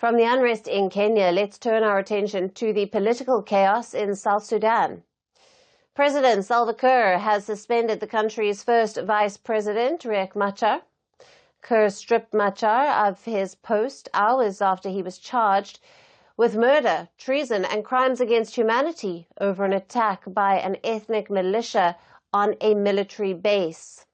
From the unrest in Kenya, let's turn our attention to the political chaos in South Sudan. President Salva Kiir has suspended the country's first vice president, Riek Machar. Kiir stripped Machar of his post hours after he was charged with murder, treason and crimes against humanity over an attack by an ethnic militia on a military base.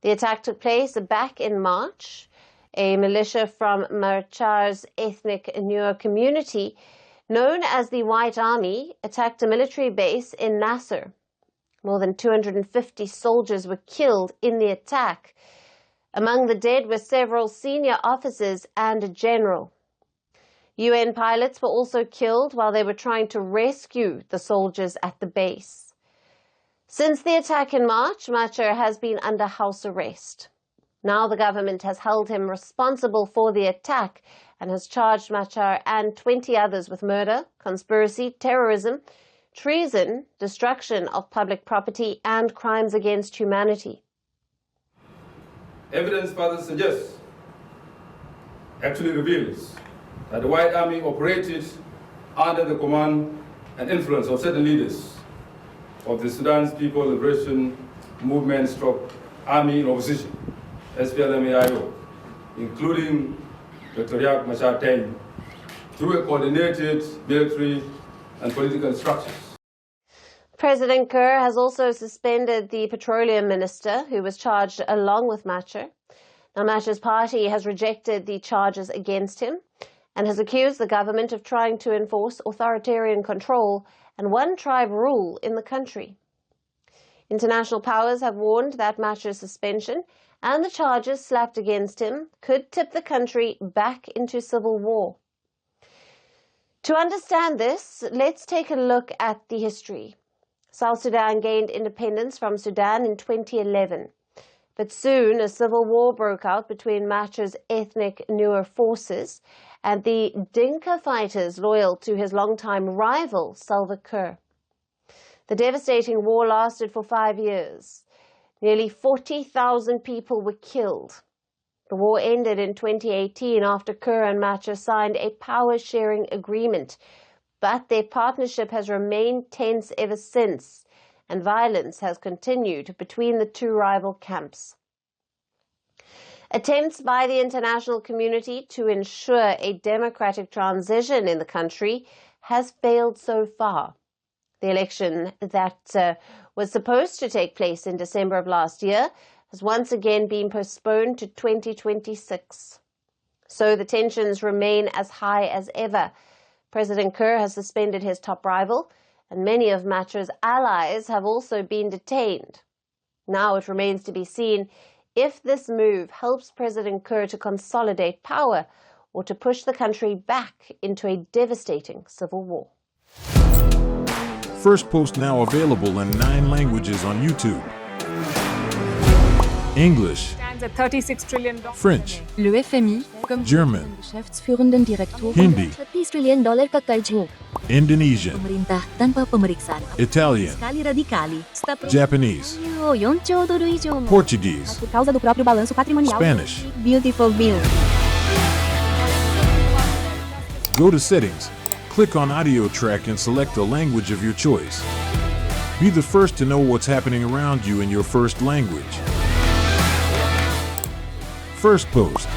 The attack took place back in March. A militia from Machar's ethnic Nuer community, known as the White Army, attacked a military base in Nasser. More than 250 soldiers were killed in the attack. Among the dead were several senior officers and a general. UN pilots were also killed while they were trying to rescue the soldiers at the base. Since the attack in March, Machar has been under house arrest. Now the government has held him responsible for the attack and has charged Machar and 20 others with murder, conspiracy, terrorism, treason, destruction of public property, and crimes against humanity. Evidence further suggests, actually reveals, that the White Army operated under the command and influence of certain leaders of the Sudan's People Liberation Movement Army in opposition, SPLM-AIO, including Dr. Riek Machar through a coordinated military and political structures. President Kiir has also suspended the petroleum minister, who was charged along with Machar. Now, Machar's party has rejected the charges against him and has accused the government of trying to enforce authoritarian control and one-tribe rule in the country. International powers have warned that Machar's suspension and the charges slapped against him could tip the country back into civil war. To understand this, let's take a look at the history. South Sudan gained independence from Sudan in 2011, but soon a civil war broke out between Machar's ethnic Nuer forces and the Dinka fighters loyal to his longtime rival, Salva Kiir. The devastating war lasted for 5 years. Nearly 40,000 people were killed. The war ended in 2018 after Kiir and Machar signed a power-sharing agreement, but their partnership has remained tense ever since, and violence has continued between the two rival camps. Attempts by the international community to ensure a democratic transition in the country has failed so far. The election that was supposed to take place in December of last year has once again been postponed to 2026. So the tensions remain as high as ever. President Kiir has suspended his top rival, and many of Machar's allies have also been detained. Now it remains to be seen if this move helps President Kiir to consolidate power or to push the country back into a devastating civil war. Firstpost now available in 9 languages on YouTube. English, $36 trillion. French, Le FMI, comme German, Geschäftsführenden Direktor, Hindi, $30 trillion kakaljo. Indonesian, Pemerintah tanpa pemeriksaan. Italian, Sekali radikali. Japanese, $1 euro. Portuguese, Por causa do próprio balanço patrimonial. Spanish. Beautiful bill. Go to Settings, click on Audio Track and select a language of your choice. Be the first to know what's happening around you in your first language. Firstpost.